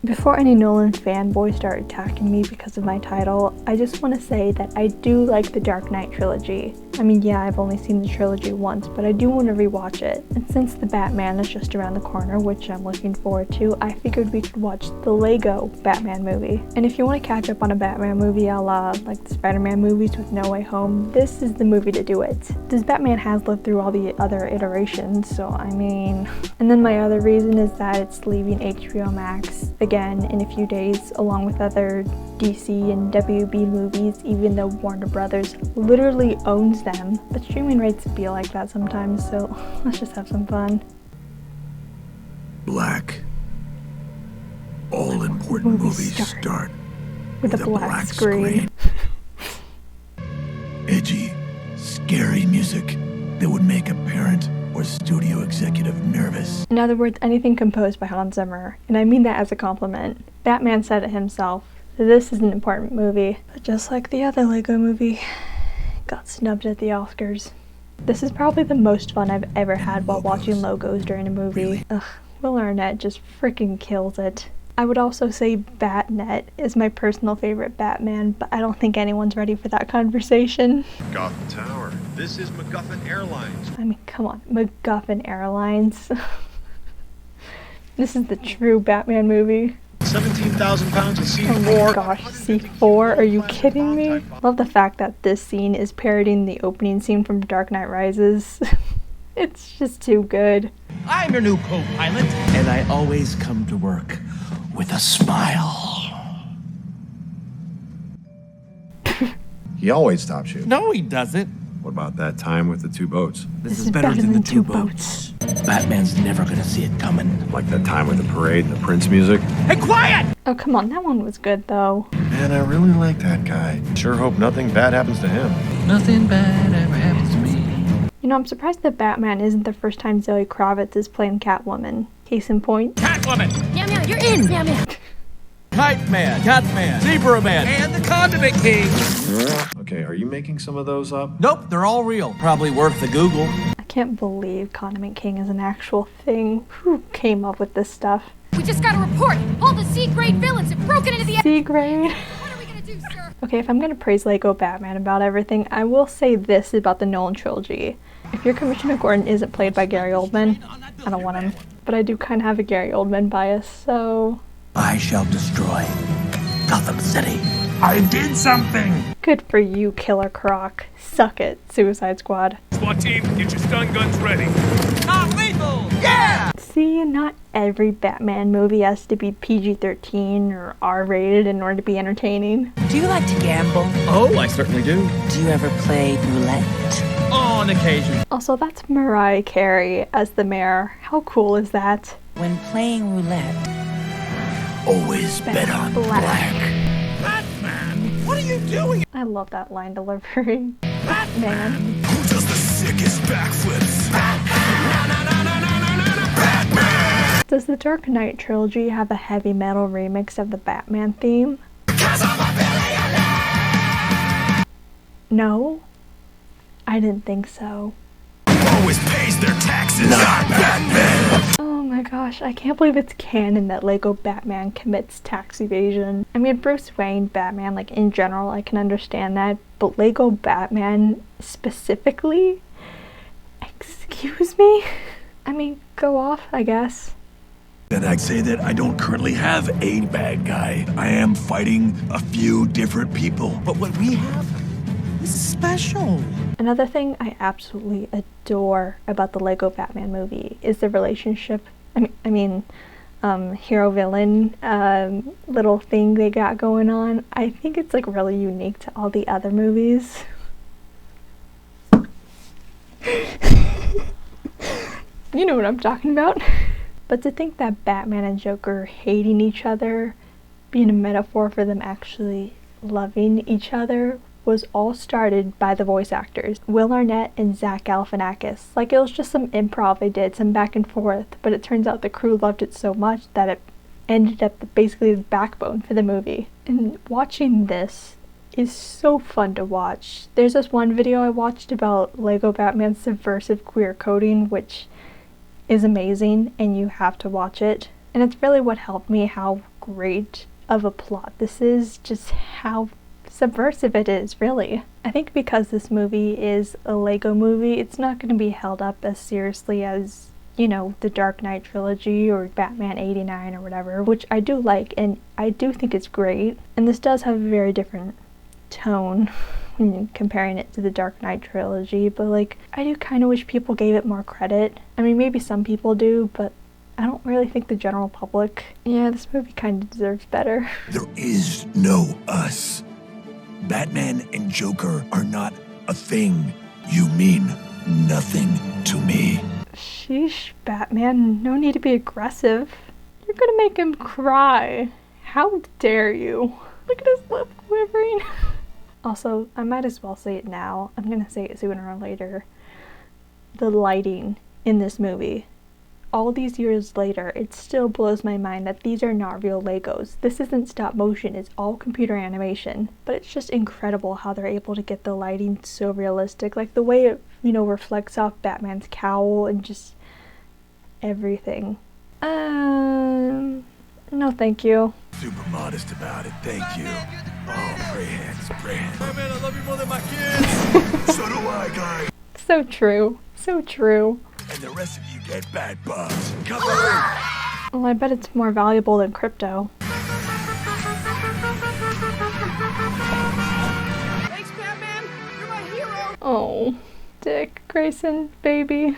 Before any Nolan fanboys start attacking me because of my title, I just want to say that I do like the Dark Knight trilogy. I mean, yeah, I've only seen the trilogy once, but I do want to rewatch it. And since the Batman is just around the corner, which I'm looking forward to, I figured we could watch the Lego Batman movie. And if you want to catch up on a Batman movie a la like the Spider-Man movies with No Way Home, this is the movie to do it. This Batman has lived through all the other iterations, so I mean... And then my other reason is that it's leaving HBO Max again in a few days, along with other DC and WB movies, even though Warner Brothers literally owns them. But streaming rates be like that sometimes, so let's just have some fun. Black. All important movies start with a black screen. Edgy, scary music that would make a parent or studio executive nervous. In other words, anything composed by Hans Zimmer, and I mean that as a compliment. Batman said it himself. This is an important movie, but just like the other Lego movie, it got snubbed at the Oscars. This is probably the most fun I've ever had while watching logos during a movie. Really? Ugh, Will Arnett just freaking kills it. I would also say Batnet is my personal favorite Batman, but I don't think anyone's ready for that conversation. Gotham Tower. This is MacGuffin Airlines. I mean, come on, MacGuffin Airlines. This is the true Batman movie. 17,000 pounds of C4. Oh my gosh, C4? Are you kidding me? Love the fact that this scene is parodying the opening scene from Dark Knight Rises. It's just too good. I'm your new co-pilot, and I always come to work with a smile. He always stops you. No, he doesn't. What about that time with the two boats? This is better than the two boats. Batman's never gonna see it coming. Like that time with the parade and the Prince music? Hey, quiet! Oh, come on, that one was good though. Man, I really like that guy. Sure hope nothing bad happens to him. Nothing bad ever happens to me. You know, I'm surprised that Batman isn't the first time Zoe Kravitz is playing Catwoman. Case in point. Catwoman! Meow meow, you're in! Meow meow. Kite Man, Cat Man, Zebra Man, and the Condiment King! Okay, are you making some of those up? Nope, they're all real. Probably worth the Google. I can't believe Condiment King is an actual thing. Who came up with this stuff? We just got a report. All the C-grade villains have broken into the... C-grade? What are we gonna do, sir? Okay, if I'm gonna praise Lego Batman about everything, I will say this about the Nolan trilogy. If your Commissioner Gordon isn't played by Gary Oldman, I don't want him. But I do kind of have a Gary Oldman bias, so... I shall destroy Gotham City. I did something! Good for you, Killer Croc. Suck it, Suicide Squad. SWAT team, get your stun guns ready. Not lethal! Yeah! See, not every Batman movie has to be PG-13 or R-rated in order to be entertaining. Do you like to gamble? Oh, I certainly do. Do you ever play roulette? On occasion. Also, that's Mariah Carey as the mayor. How cool is that? When playing roulette, Always bet on black. Batman! What are you doing? I love that line delivery. Batman. Who does the sickest backflips? Batman! Does the Dark Knight trilogy have a heavy metal remix of the Batman theme? No? I didn't think so. Always pays their taxes. Not Batman! Oh my gosh, I can't believe it's canon that Lego Batman commits tax evasion. I mean, Bruce Wayne Batman, like in general, I can understand that, but Lego Batman specifically? Excuse me? I mean, go off, I guess. Then I'd say that I don't currently have a bad guy. I am fighting a few different people. But what we have is special. Another thing I absolutely adore about the Lego Batman movie is the relationship, hero-villain little thing they got going on. I think it's like really unique to all the other movies. You know what I'm talking about. But to think that Batman and Joker hating each other, being a metaphor for them actually loving each other, was all started by the voice actors, Will Arnett and Zach Galifianakis. Like, it was just some improv they did, some back and forth, but it turns out the crew loved it so much that it ended up basically the backbone for the movie. And watching this is so fun to watch. There's this one video I watched about Lego Batman's subversive queer coding, which is amazing, and you have to watch it. And it's really what helped me how great of a plot this is, just how subversive it is, really. I think because this movie is a Lego movie, it's not going to be held up as seriously as, you know, the Dark Knight trilogy or Batman 89 or whatever, which I do like and I do think it's great. And this does have a very different tone when you're comparing it to the Dark Knight trilogy, but like, I do kind of wish people gave it more credit. I mean, maybe some people do, but I don't really think the general public. Yeah, this movie kind of deserves better. There is no us. Batman and Joker are not a thing. You mean nothing to me. Sheesh, Batman, no need to be aggressive. You're gonna make him cry. How dare you? Look at his lip quivering. Also, I might as well say it now. I'm gonna say it sooner or later. The lighting in this movie. All these years later, it still blows my mind that these are not real Legos. This isn't stop motion, it's all computer animation. But it's just incredible how they're able to get the lighting so realistic. Like the way it, you know, reflects off Batman's cowl and just everything. No thank you. Super modest about it, thank you. Oh, pray hands, pray hands. Oh man, I love you more than my kids. So do I, guy. So true. So true. And the rest of you get bad bugs. Cover! Well, I bet it's more valuable than crypto. Thanks, Batman. You're my hero. Oh, Dick Grayson, baby.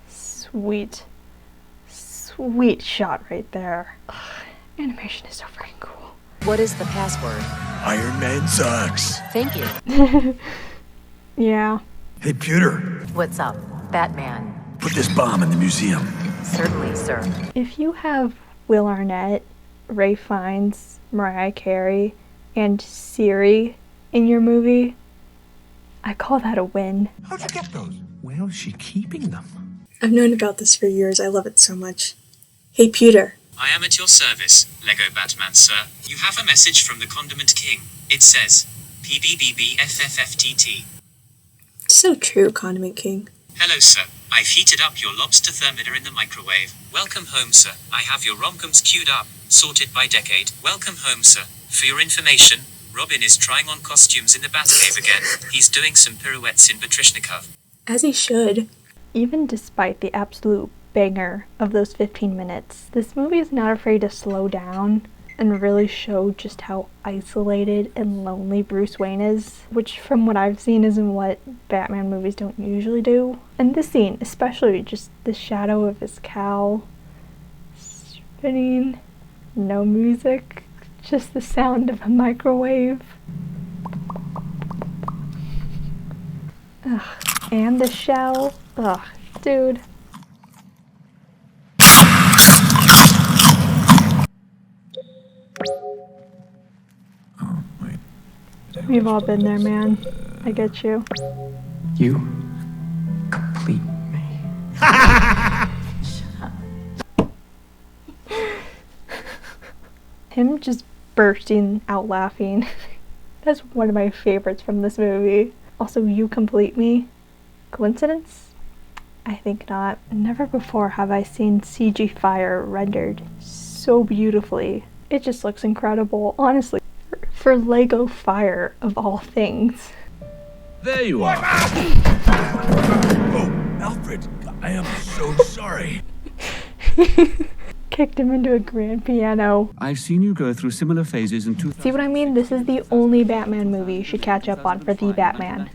Sweet. Sweet shot right there. Ugh, animation is so freaking cool. What is the password? Iron Man sucks. Thank you. Hey, Yeah. Pewter, What's up, Batman? put this bomb in the museum. Certainly, sir. If you have Will Arnett, Ray Fiennes, Mariah Carey, and Siri in your movie, I call that a win. How'd you get those? Where's she keeping them? I've known about this for years. I love it so much. Hey, Pewter. I am at your service, Lego Batman, sir. You have a message from the Condiment King. It says, PBBBFFFTT. So true, Condiment King. Hello, sir. I've heated up your lobster thermometer in the microwave. Welcome home, sir. I have your rom-coms queued up, sorted by decade. Welcome home, sir. For your information, Robin is trying on costumes in the Batcave again. He's doing some pirouettes in Batrishnikov. As he should. Even despite the absolute banger of those 15 minutes, this movie is not afraid to slow down and really show just how isolated and lonely Bruce Wayne is, which from what I've seen isn't what Batman movies don't usually do. And this scene, especially just the shadow of his cowl spinning, no music, just the sound of a microwave. Ugh. And the shell. Ugh, dude. Oh, wait. We've all been there, man. I get you. You complete me. Him just bursting out laughing. That's one of my favorites from this movie. Also, you complete me. Coincidence? I think not. Never before have I seen CG fire rendered so beautifully. It just looks incredible, honestly. For Lego fire, of all things. There you are. Oh, Alfred, I am so sorry. Kicked him into a grand piano. I've seen you go through similar phases in 2000. See what I mean? This is the only Batman movie you should catch up on for the Batman.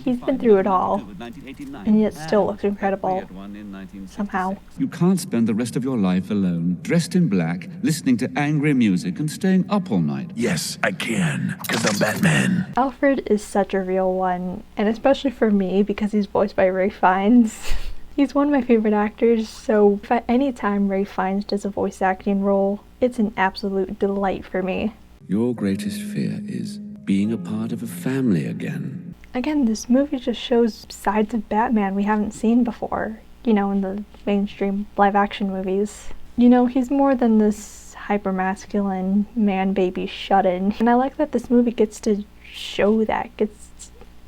He's been through it all, and yet still looks incredible. Somehow. You can't spend the rest of your life alone, dressed in black, listening to angry music and staying up all night. Yes, I can, because I'm Batman. Alfred is such a real one, and especially for me because he's voiced by Ray Fiennes. He's one of my favorite actors, so if at any time Ray Fiennes does a voice acting role, it's an absolute delight for me. Your greatest fear is being a part of a family again. Again, this movie just shows sides of Batman we haven't seen before, you know, in the mainstream live-action movies. You know, he's more than this hyper-masculine man-baby shut-in, and I like that this movie gets to show that,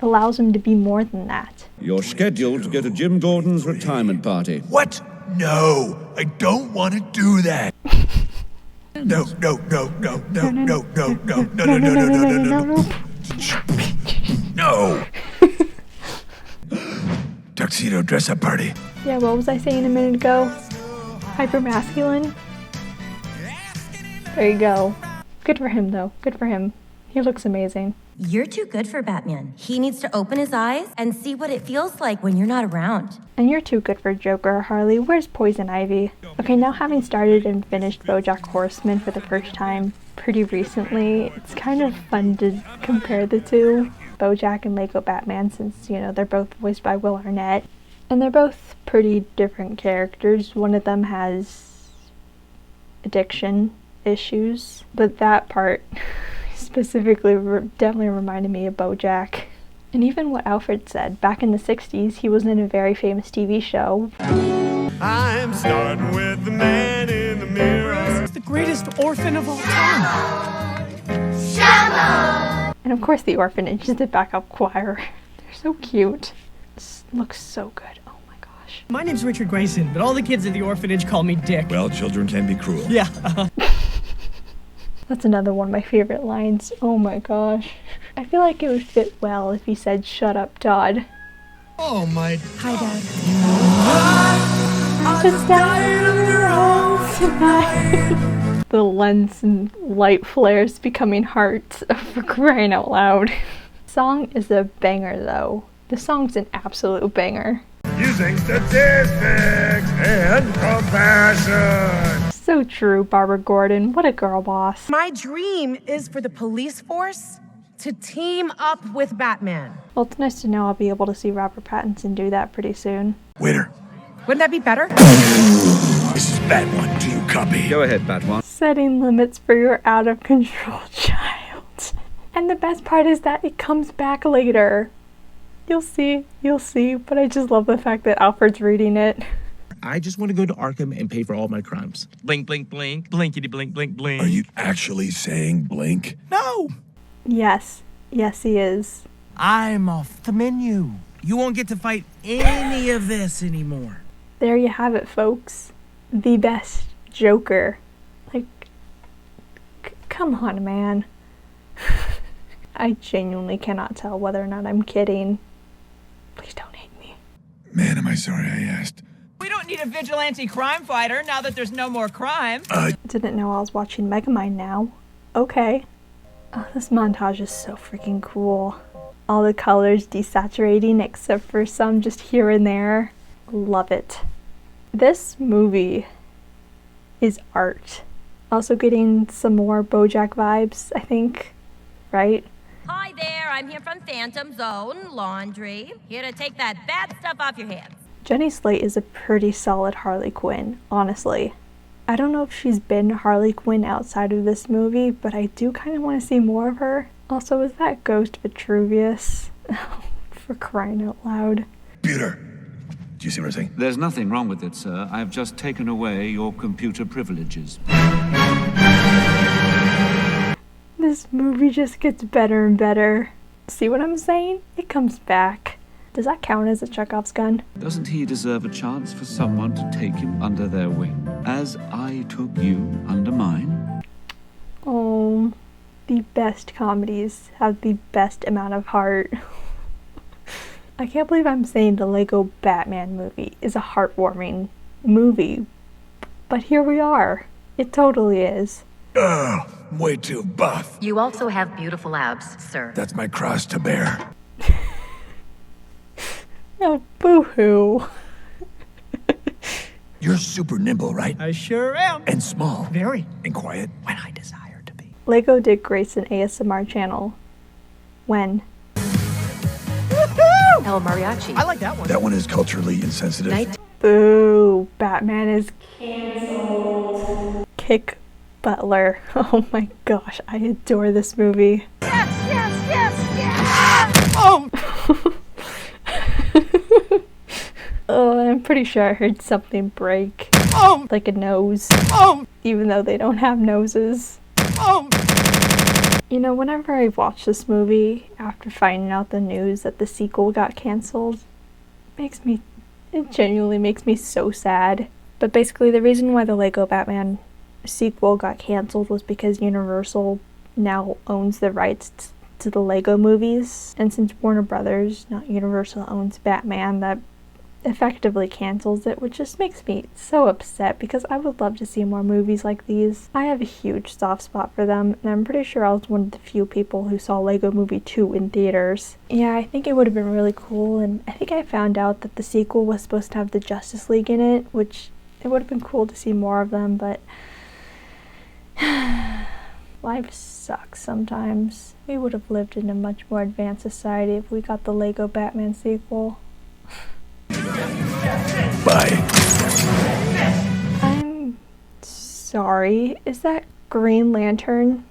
allows him to be more than that. You're scheduled to go to Jim Gordon's retirement party. What? No, I don't want to do that. No, no, no, no, no, no, no, no, no, no, no, no, no, no, no. No. Tuxedo dress-up party. Yeah, what was I saying a minute ago? Hyper-masculine? There you go. Good for him, though. Good for him. He looks amazing. You're too good for Batman. He needs to open his eyes and see what it feels like when you're not around. And you're too good for Joker, Harley. Where's Poison Ivy? Okay, now having started and finished BoJack Horseman for the first time pretty recently, it's kind of fun to compare the two. BoJack and Lego Batman, since, you know, they're both voiced by Will Arnett. And they're both pretty different characters. One of them has addiction issues, but that part specifically definitely reminded me of BoJack. And even what Alfred said, back in the 60s, he was in a very famous TV show. I'm starting with the man in the mirror. He's the greatest orphan of all time. And of course the orphanage is the backup choir. They're so cute. This looks so good. Oh my gosh. My name's Richard Grayson, but all the kids at the orphanage call me Dick. Well, children can be cruel. Yeah. That's another one of my favorite lines. Oh my gosh. I feel like it would fit well if he said, "Shut up, Todd." Oh my. Hi, Dad. Just down tonight. The lens and light flares becoming hearts for crying out loud. The song is a banger though. The song's an absolute banger. Using statistics and compassion. So true, Barbara Gordon. What a girl boss. My dream is for the police force to team up with Batman. Well, it's nice to know I'll be able to see Robert Pattinson do that pretty soon. Waiter. Wouldn't that be better? This is Bat One. Do you copy? Go ahead, Bat One. Setting limits for your out-of-control child. And the best part is that it comes back later. You'll see, but I just love the fact that Alfred's reading it. I just want to go to Arkham and pay for all my crimes. Blink, blink, blink, blinkety, blink, blink, blink. Are you actually saying blink? No! Yes, he is. I'm off the menu. You won't get to fight any of this anymore. There you have it, folks. The best Joker. Like, come on, man. I genuinely cannot tell whether or not I'm kidding. Please don't hate me. Man, am I sorry I asked. We don't need a vigilante crime fighter now that there's no more crime. Didn't know I was watching Megamind now. Okay. Oh, this montage is so freaking cool. All the colors desaturating except for some just here and there. Love it. This movie is art. Also getting some more BoJack vibes, I think. Right? Hi there, I'm here from Phantom Zone Laundry. Here to take that bad stuff off your hands. Jenny Slate is a pretty solid Harley Quinn, honestly. I don't know if she's been Harley Quinn outside of this movie, but I do kind of want to see more of her. Also, is that Ghost Vitruvius? For crying out loud. Computer. Do you see what I'm saying? There's nothing wrong with it, sir. I've just taken away your computer privileges. This movie just gets better and better. See what I'm saying? It comes back. Does that count as a Chekhov's gun? Doesn't he deserve a chance for someone to take him under their wing, as I took you under mine? Oh, the best comedies have the best amount of heart. I can't believe I'm saying the Lego Batman movie is a heartwarming movie, but here we are. It totally is. Ugh, I'm way too buff. You also have beautiful abs, sir. That's my cross to bear. Oh, boo-hoo. You're super nimble, right? I sure am. And small. Very. And quiet. When I desire to be. Lego did grace an ASMR channel. When? El Mariachi. I like that one. That one is culturally insensitive. Boo. Batman is canceled. Kick Butler. Oh my gosh, I adore this movie. Yes! Oh! Oh, I'm pretty sure I heard something break. Oh! Like a nose. Oh! Even though they don't have noses. Oh! You know, whenever I watch this movie, after finding out the news that the sequel got canceled, it genuinely makes me so sad. But basically the reason why the Lego Batman sequel got canceled was because Universal now owns the rights to the Lego movies. And since Warner Brothers, not Universal, owns Batman, that effectively cancels it, which just makes me so upset because I would love to see more movies like these. I have a huge soft spot for them, and I'm pretty sure I was one of the few people who saw Lego Movie 2 in theaters. Yeah, I think it would have been really cool, and I think I found out that the sequel was supposed to have the Justice League in it, which it would have been cool to see more of them, but life sucks sometimes. We would have lived in a much more advanced society if we got the Lego Batman sequel. Bye. I'm sorry. Is that Green Lantern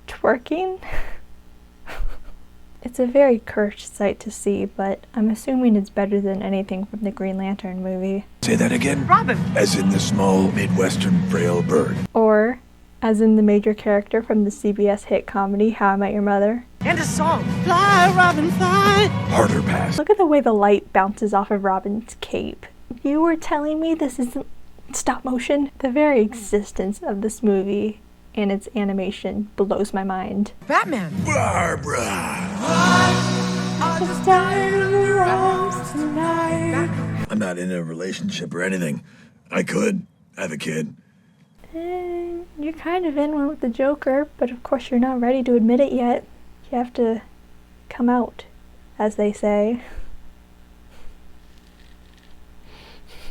twerking? It's a very cursed sight to see, but I'm assuming it's better than anything from the Green Lantern movie. Say that again? Robin! As in the small, Midwestern frail bird. Or, as in the major character from the CBS hit comedy How I Met Your Mother. And a song. Fly, Robin, fly! Harder pass. Look at the way the light bounces off of Robin's cape. You were telling me this isn't stop motion? The very existence of this movie and its animation blows my mind. Batman! Barbara! I'm not in a relationship or anything. I could have a kid. You're kind of in one with the Joker, but of course you're not ready to admit it yet. You have to come out, as they say.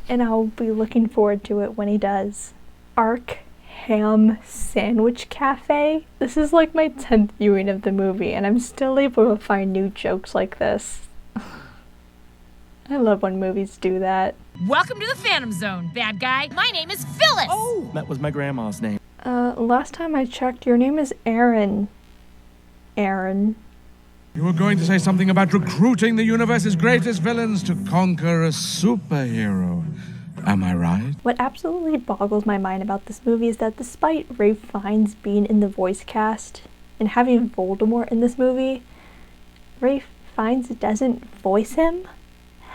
And I'll be looking forward to it when he does. Ark Ham Sandwich Cafe? This is like my 10th viewing of the movie, and I'm still able to find new jokes like this. I love when movies do that. Welcome to the Phantom Zone, bad guy. My name is Phyllis. Oh, that was my grandma's name. Last time I checked, your name is Aaron. Aaron. You were going to say something about recruiting the universe's greatest villains to conquer a superhero. Am I right? What absolutely boggles my mind about this movie is that despite Ralph Fiennes being in the voice cast and having Voldemort in this movie, Ralph Fiennes doesn't voice him?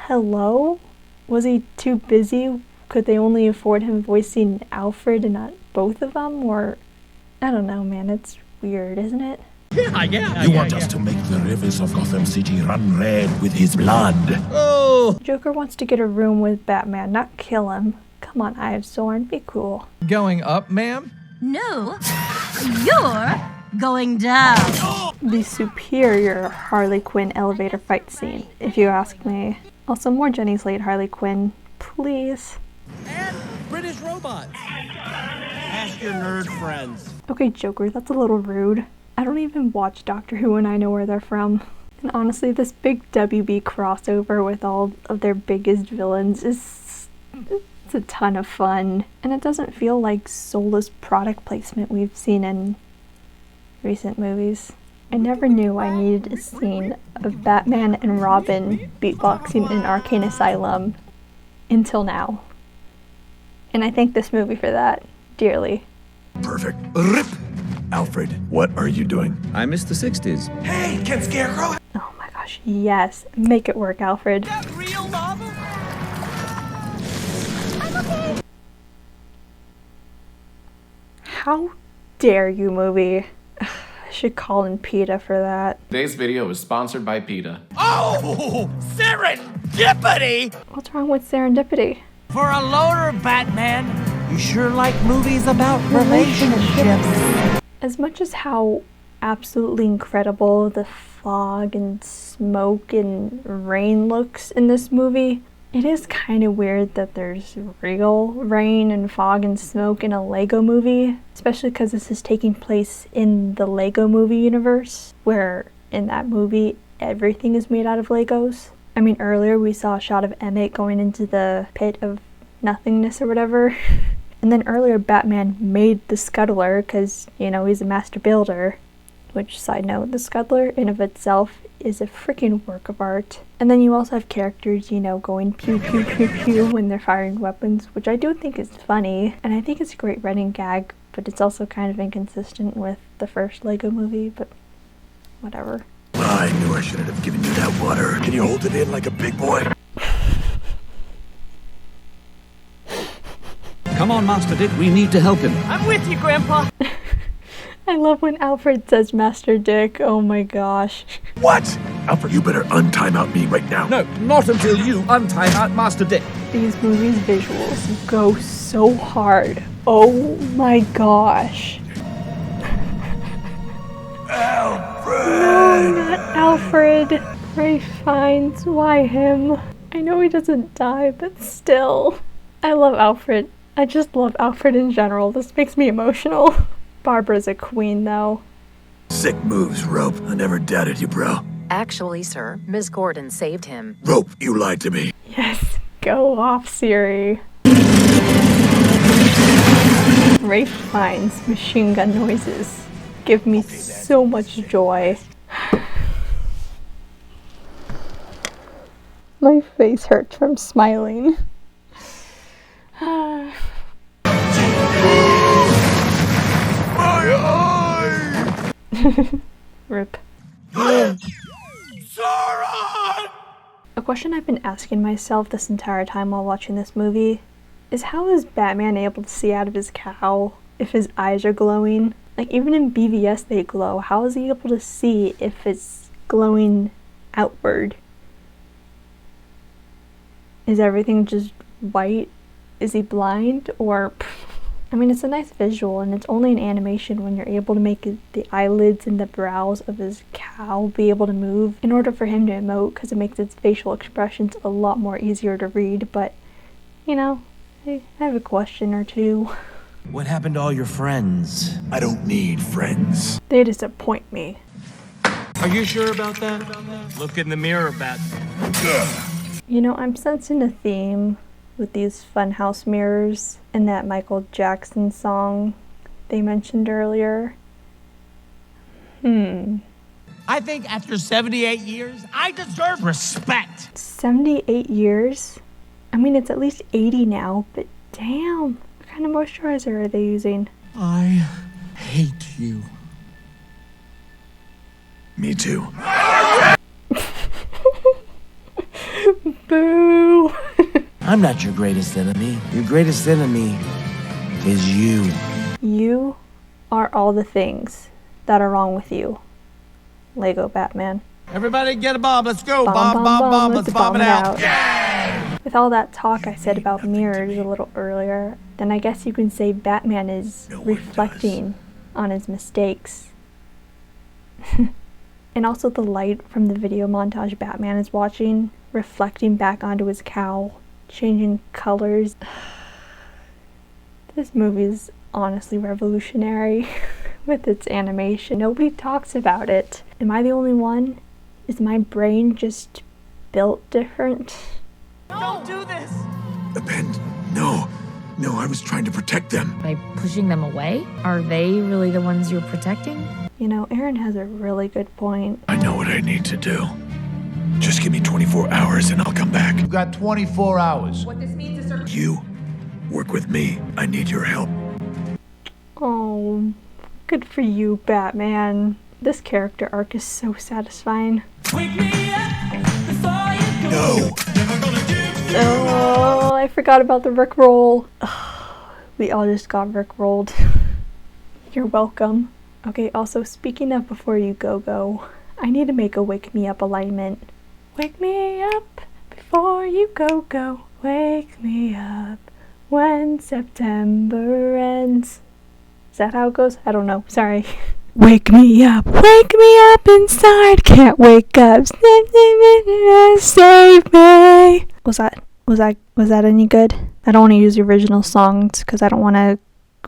Hello? Was he too busy? Could they only afford him voicing Alfred and not both of them? Or, I don't know, man, it's weird, isn't it? You want us to make the rivers of Gotham City run red with his blood? Oh! Joker wants to get a room with Batman, not kill him. Come on, Ives Zorn, be cool. Going up, ma'am? No, you're going down. The superior Harley Quinn elevator fight scene, if you ask me. Also, more Jenny Slate Harley Quinn, please. And British robots. Ask your nerd friends. Okay, Joker, that's a little rude. I don't even watch Doctor Who and I know where they're from. And honestly, this big WB crossover with all of their biggest villains it's a ton of fun. And it doesn't feel like soulless product placement we've seen in recent movies. I never knew I needed a scene of Batman and Robin beatboxing in Arcane Asylum until now. And I thank this movie for that, dearly. Perfect. Rip! Alfred, what are you doing? I miss the 60s. Hey, Ken Scarecrow! Oh my gosh, yes. Make it work, Alfred. Is that real lava? I'm okay. How dare you, movie? I should call in PETA for that. Today's video is sponsored by PETA. Oh! Serendipity! What's wrong with serendipity? For a loner, Batman, you sure like movies about relationships. As much as how absolutely incredible the fog and smoke and rain looks in this movie, it is kind of weird that there's real rain and fog and smoke in a Lego movie, especially because this is taking place in the Lego movie universe, where in that movie everything is made out of Legos. I mean, earlier we saw a shot of Emmett going into the pit of nothingness or whatever. And then earlier Batman made the Scuttler because, you know, he's a master builder. Which, side note, the Scuttler in of itself is a freaking work of art. And then you also have characters, you know, going pew pew pew pew when they're firing weapons, which I do think is funny. And I think it's a great running gag, but it's also kind of inconsistent with the first Lego movie, but whatever. I knew I shouldn't have given you that water. Can you hold it in like a big boy? Come on, Master Dick, we need to help him. I'm with you, Grandpa. I love when Alfred says Master Dick. Oh my gosh. What? Alfred, you better untime out me right now. No, not until you untime out Master Dick. These movies' visuals go so hard. Oh my gosh. Alfred! No, not Alfred. Ray Fiennes, why him? I know he doesn't die, but still. I love Alfred. I just love Alfred in general. This makes me emotional. Barbara's a queen, though. Sick moves, Rope. I never doubted you, bro. Actually, sir, Ms. Gordon saved him. Rope, you lied to me. Yes, go off, Siri. Ray Fiennes' machine gun noises give me so much joy. My face hurts from smiling. Rip. A question I've been asking myself this entire time while watching this movie is how is Batman able to see out of his cowl if his eyes are glowing? Like, even in BVS they glow. How is he able to see if it's glowing outward? Is everything just white? Is he blind? Or... I mean, it's a nice visual, and it's only an animation when you're able to make the eyelids and the brows of his cowl be able to move in order for him to emote, because it makes his facial expressions a lot more easier to read. But, you know, I have a question or two. What happened to all your friends? I don't need friends. They disappoint me. Are you sure about that? Look in the mirror, Batman. You know, I'm sensing a theme with these funhouse mirrors and that Michael Jackson song they mentioned earlier. I think after 78 years, I deserve respect. 78 years? I mean, it's at least 80 now, but damn. What kind of moisturizer are they using? I hate you. Me too. Boo! I'm not your greatest enemy. Your greatest enemy is you. You are all the things that are wrong with you. Lego Batman. Everybody get a bomb. Let's go. Bomb. Let's bomb it out. Yeah! With all that talk I said about mirrors a little earlier, then I guess you can say Batman is reflecting on his mistakes. And also the light from the video montage Batman is watching, reflecting back onto his cowl, changing colors. This movie is honestly revolutionary with its animation. Nobody talks about it. Am I the only one? Is my brain just built different? Don't do this! Ben, no. No, I was trying to protect them. By pushing them away? Are they really the ones you're protecting? You know, Aaron has a really good point. I know what I need to do. Just give me 24 hours and I'll come back. You've got 24 hours. What this means is... You work with me. I need your help. Oh, good for you, Batman. This character arc is so satisfying. Wake me up before you go. No. Oh, I forgot about the Rickroll. We all just got Rickrolled. You're welcome. Okay, also, speaking of before you go, I need to make a wake me up alignment. Wake me up before you go. Wake me up when September ends. Is that how it goes? I don't know. Sorry. Wake me up inside. Can't wake up. Save me. Was that any good? I don't want to use the original songs because I don't want to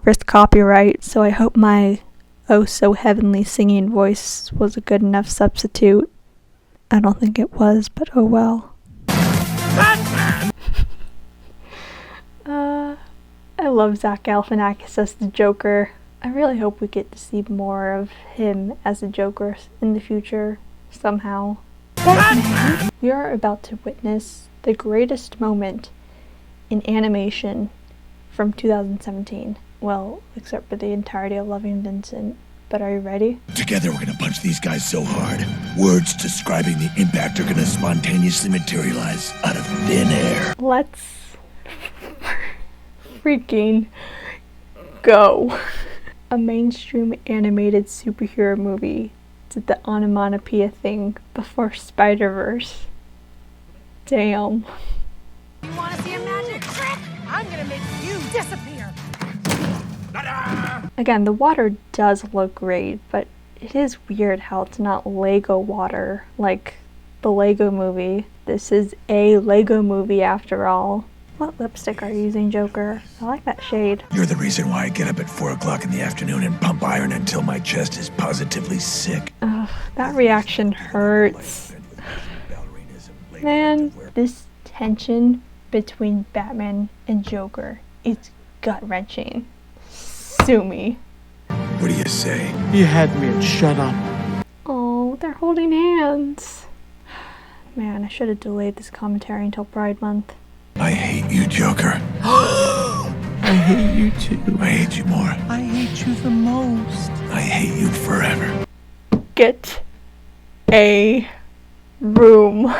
risk copyright. So I hope my oh so heavenly singing voice was a good enough substitute. I don't think it was, but oh well. Batman! I love Zach Galifianakis as the Joker. I really hope we get to see more of him as a Joker in the future, somehow. Batman! We are about to witness the greatest moment in animation from 2017. Well, except for the entirety of Loving Vincent. But are you ready? Together we're gonna punch these guys so hard. Words describing the impact are gonna spontaneously materialize out of thin air. Let's freaking go. A mainstream animated superhero movie did the onomatopoeia thing before Spider-Verse. Damn. You want to see a magic trick? I'm gonna make you disappear. Again, the water does look great, but it is weird how it's not Lego water like the Lego movie. This is a Lego movie after all. What lipstick are you using, Joker? I like that shade. You're the reason why I get up at 4 o'clock in the afternoon and pump iron until my chest is positively sick. Ugh, that reaction hurts. Man, this tension between Batman and Joker is gut-wrenching. Sue me. What do you say? He had me at shut up. Oh, they're holding hands. Man, I should have delayed this commentary until Pride Month. I hate you, Joker. I hate you too. I hate you more. I hate you the most. I hate you forever. Get a room.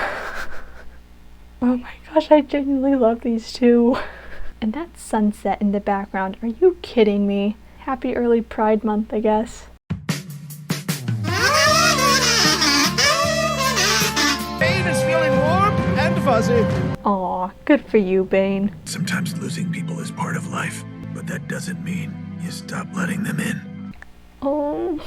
Oh my gosh, I genuinely love these two. And that sunset in the background, are you kidding me? Happy early Pride Month, I guess. Bane is feeling warm and fuzzy. Aw, good for you, Bane. Sometimes losing people is part of life, but that doesn't mean you stop letting them in. Oh,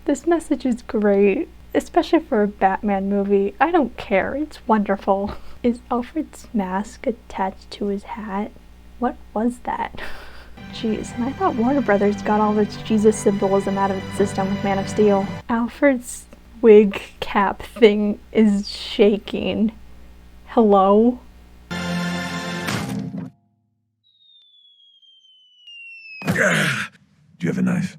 this message is great. Especially for a Batman movie. I don't care, it's wonderful. Is Alfred's mask attached to his hat? What was that? Jeez, and I thought Warner Brothers got all this Jesus symbolism out of its system with Man of Steel. Alfred's wig cap thing is shaking. Hello? Do you have a knife?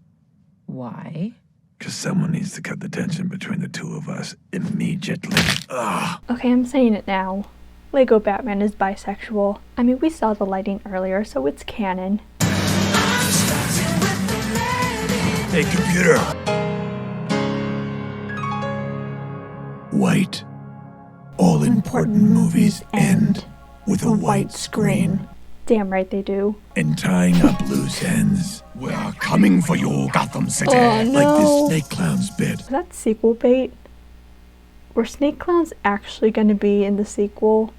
Why? Because someone needs to cut the tension between the two of us immediately. Ugh. Okay, I'm saying it now. Lego Batman is bisexual. I mean, we saw the lighting earlier, so it's canon. Hey, computer. White. All important movies end with a white screen. Damn right they do. And tying up loose ends. We're coming for you, Gotham City. Oh, no. Like this Snake Clowns bit. Is that sequel bait? Were Snake Clowns actually going to be in the sequel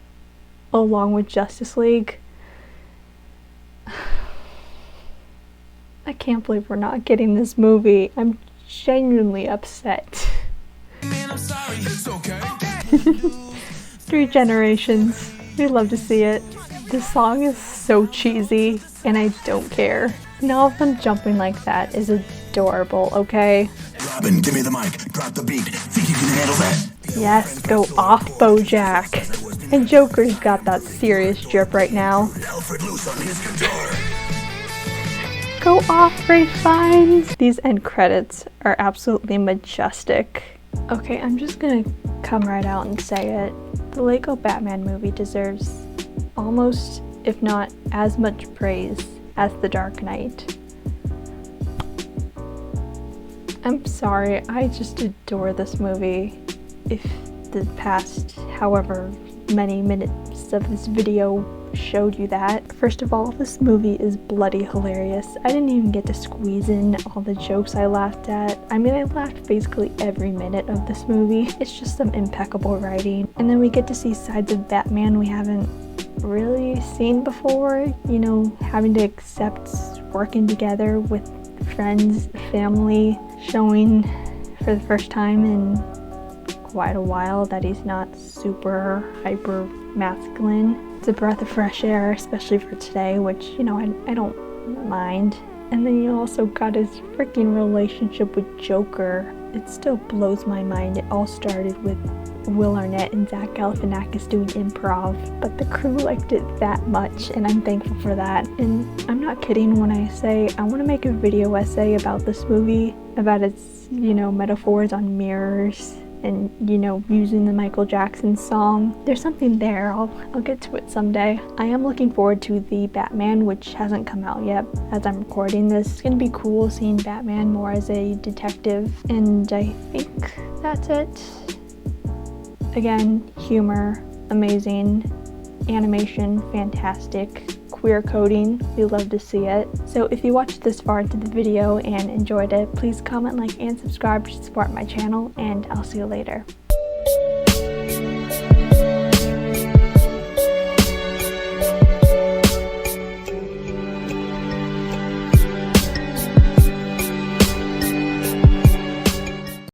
along with Justice League? I can't believe we're not getting this movie. I'm genuinely upset. Man, I'm sorry. It's okay. 3 generations. We'd love to see it. This song is so cheesy, and I don't care. And all of them jumping like that is adorable, okay? Robin, give me the mic. Drop the beat. Think you can handle that? Yes, go off, Bojack. And Joker's got that serious drip right now. Alfred loose on his guitar. Go off, Ralph Fiennes. These end credits are absolutely majestic. Okay, I'm just gonna come right out and say it. The Lego Batman movie deserves almost, if not as much praise as The Dark Knight. I'm sorry, I just adore this movie. If the past however many minutes of this video showed you that. First of all, this movie is bloody hilarious. I didn't even get to squeeze in all the jokes I laughed at. I mean, I laughed basically every minute of this movie. It's just some impeccable writing. And then we get to see sides of Batman we haven't really seen before. You know, having to accept working together with friends, family, showing for the first time in quite a while that he's not super hyper masculine. It's a breath of fresh air, especially for today, which, you know, I don't mind. And then you also got his freaking relationship with Joker. It still blows my mind. It all started with Will Arnett and Zach Galifianakis doing improv, but the crew liked it that much, and I'm thankful for that. And I'm not kidding when I say I want to make a video essay about this movie, about its, you know, metaphors on mirrors, and, you know, using the Michael Jackson song. There's something there. I'll get to it someday. I am looking forward to the Batman, which hasn't come out yet as I'm recording this. It's gonna be cool seeing Batman more as a detective, and I think that's it. Again, humor, amazing, animation, fantastic, queer coding, we love to see it. So if you watched this far into the video and enjoyed it, please comment, like, and subscribe to support my channel, and I'll see you later.